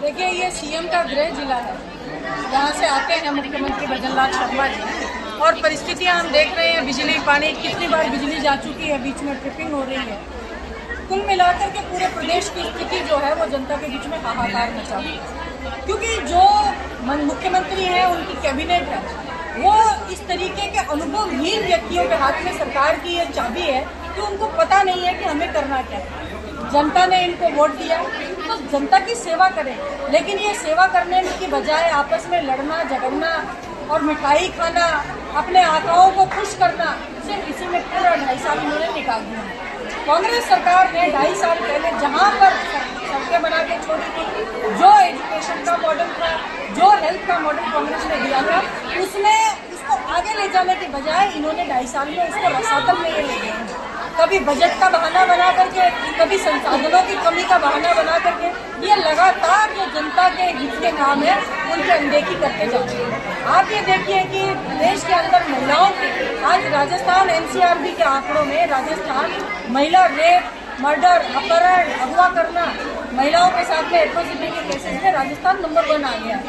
देखिए, ये सीएम का गृह जिला है। यहाँ से आते हैं मुख्यमंत्री भजनलाल शर्मा जी, और परिस्थितियाँ हम देख रहे हैं। बिजली, पानी, कितनी बार बिजली जा चुकी है, बीच में ट्रिपिंग हो रही है। कुल मिलाकर के पूरे प्रदेश की स्थिति जो है वो जनता के बीच में हाहाकार मचा हुआ है, क्योंकि जो मुख्यमंत्री हैं, उनकी कैबिनेट है, वो इस तरीके के अनुभवहीन व्यक्तियों के हाथ में सरकार की ये चाबी है कि उनको पता नहीं है कि हमें करना क्या है। जनता ने इनको वोट दिया तो जनता की सेवा करें, लेकिन ये सेवा करने की बजाय आपस में लड़ना झगड़ना और मिठाई खाना, अपने आकाओं को खुश करना, सिर्फ इसी में पूरा 2.5 साल इन्होंने निकाल दिया। कांग्रेस सरकार ने 2.5 साल पहले जहां पर सड़कें बना के छोड़ी थी, जो एजुकेशन का मॉडल था, जो हेल्थ का मॉडल कांग्रेस ने दिया था, उसको आगे ले जाने के बजाय इन्होंने 2.5 साल में उसको रसातल में ये ले गए। कभी बजट का बहाना बना करके, कभी संसाधनों की कमी का बहाना बना करके ये लगातार जो जनता के हित के काम है उनकी अनदेखी करते जाते हैं। आप ये देखिए कि देश के अंदर महिलाओं के, आज राजस्थान एनसीआरबी के आंकड़ों में राजस्थान महिला रेप, मर्डर, अपहरण, अगवा करना, महिलाओं के साथ में एट्रोसिटी के केसेस में राजस्थान नंबर 1 आ गया।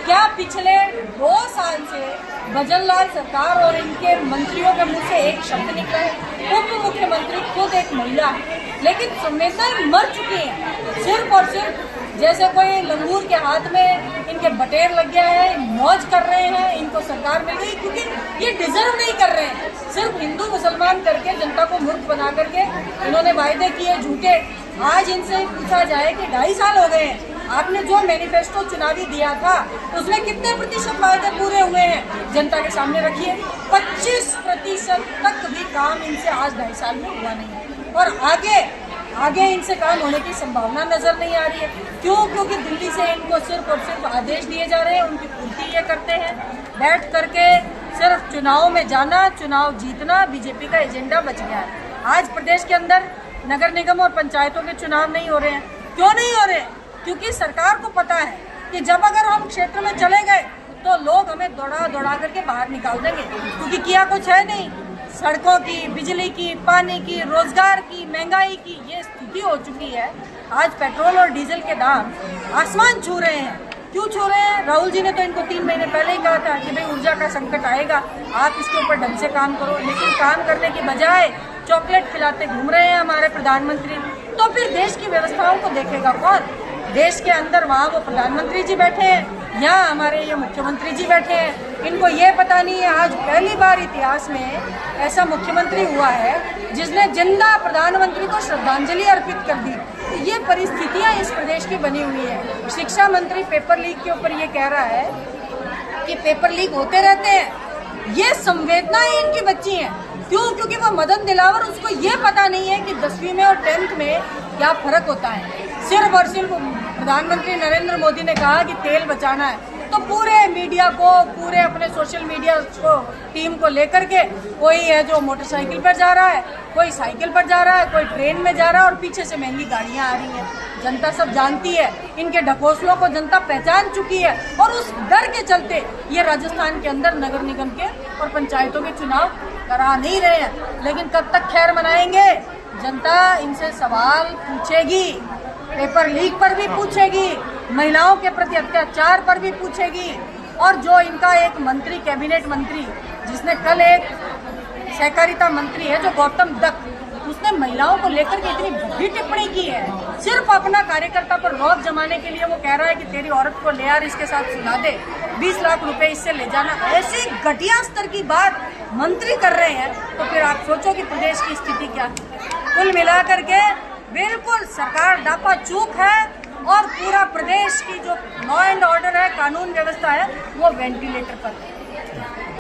क्या पिछले 2 साल से भजनलाल सरकार और इनके मंत्रियों के मुंह से एक शब्द निकला है? उप मुख्यमंत्री खुद एक महिला है, लेकिन संवेदनाएं मर चुकी हैं। सिर्फ और सिर्फ जैसे कोई लंगूर के हाथ में इनके बटेर लग गया है, मौज कर रहे हैं, इनको सरकार मिल गई, क्योंकि ये डिजर्व नहीं कर रहे हैं। सिर्फ हिंदू मुसलमान करके जनता को मूर्ख बना करके इन्होंने वायदे किए झूठे। आज इनसे पूछा जाए कि 2.5 साल हो गए हैं, आपने जो मैनिफेस्टो चुनावी दिया था उसमें कितने प्रतिशत वायदे पूरे हुए हैं? जनता के सामने रखिए। 25% तक भी काम इनसे आज 2.5 साल में हुआ नहीं है, और आगे इनसे काम होने की संभावना नजर नहीं आ रही है। क्यों? क्योंकि दिल्ली से इनको सिर्फ और सिर्फ आदेश दिए जा रहे हैं, उनकी पूर्ति ये करते हैं। बैठ करके सिर्फ चुनाव में जाना, चुनाव जीतना, बीजेपी का एजेंडा बच गया है। आज प्रदेश के अंदर नगर निगम और पंचायतों के चुनाव नहीं हो रहे हैं। क्यों नहीं हो रहे? क्योंकि सरकार को पता है कि जब अगर हम क्षेत्र में चले गए तो लोग हमें दौड़ा करके बाहर निकाल देंगे, क्योंकि किया कुछ है नहीं। सड़कों की, बिजली की, पानी की, रोजगार की, महंगाई की ये स्थिति हो चुकी है। आज पेट्रोल और डीजल के दाम आसमान छू रहे हैं। क्यों छू रहे हैं? राहुल जी ने तो इनको 3 महीने पहले ही कहा था कि भाई ऊर्जा का संकट आएगा, आप इसके ऊपर ढंग से काम करो, लेकिन काम करने की बजाय चॉकलेट खिलाते घूम रहे हैं हमारे प्रधानमंत्री। तो फिर देश की व्यवस्थाओं को देखेगा कौन? देश के अंदर वहाँ वो प्रधानमंत्री जी बैठे हैं, यहाँ हमारे ये मुख्यमंत्री जी बैठे हैं। इनको ये पता नहीं है, आज पहली बार इतिहास में ऐसा मुख्यमंत्री हुआ है जिसने जिंदा प्रधानमंत्री को श्रद्धांजलि अर्पित कर दी। तो ये परिस्थितियाँ इस प्रदेश की बनी हुई है। शिक्षा मंत्री पेपर लीक के ऊपर ये कह रहा है कि पेपर लीक होते रहते हैं। ये संवेदनाएं इनकी बच्ची हैं। क्यों? क्योंकि वो मदन दिलावर, उसको ये पता नहीं है कि 10वीं में और 10th में क्या फर्क होता है। सिर्फ और सिर्फ प्रधानमंत्री नरेंद्र मोदी ने कहा कि तेल बचाना है, तो पूरे मीडिया को, पूरे अपने सोशल मीडिया को, टीम को लेकर के, कोई है जो मोटरसाइकिल पर जा रहा है, कोई साइकिल पर जा रहा है, कोई ट्रेन में जा रहा है, और पीछे से महंगी गाड़ियां आ रही हैं। जनता सब जानती है, इनके ढकोसलों को जनता पहचान चुकी है, और उस डर के चलते ये राजस्थान के अंदर नगर निगम के और पंचायतों के चुनाव करा नहीं रहे हैं। लेकिन कब तक खैर मनाएंगे? जनता इनसे सवाल पूछेगी, पेपर लीक पर भी पूछेगी, महिलाओं के प्रति अत्याचार पर भी पूछेगी। और जो इनका एक मंत्री, कैबिनेट मंत्री, जिसने कल एक सहकारिता मंत्री है जो गौतम दत्त, उसने महिलाओं को लेकर के इतनी बड़ी टिप्पणी की है, सिर्फ अपना कार्यकर्ता पर रौब जमाने के लिए। वो कह रहा है कि तेरी औरत को ले यार, इसके साथ सुना दे, 20 लाख रुपए इससे ले जाना। ऐसी घटिया स्तर की बात मंत्री कर रहे हैं, तो फिर आप सोचो कि प्रदेश की स्थिति क्या। कुल मिलाकर के बिल्कुल सरकार डापा चूक है, और पूरा प्रदेश की जो लॉ एंड ऑर्डर है, कानून व्यवस्था है, वो वेंटिलेटर पर है।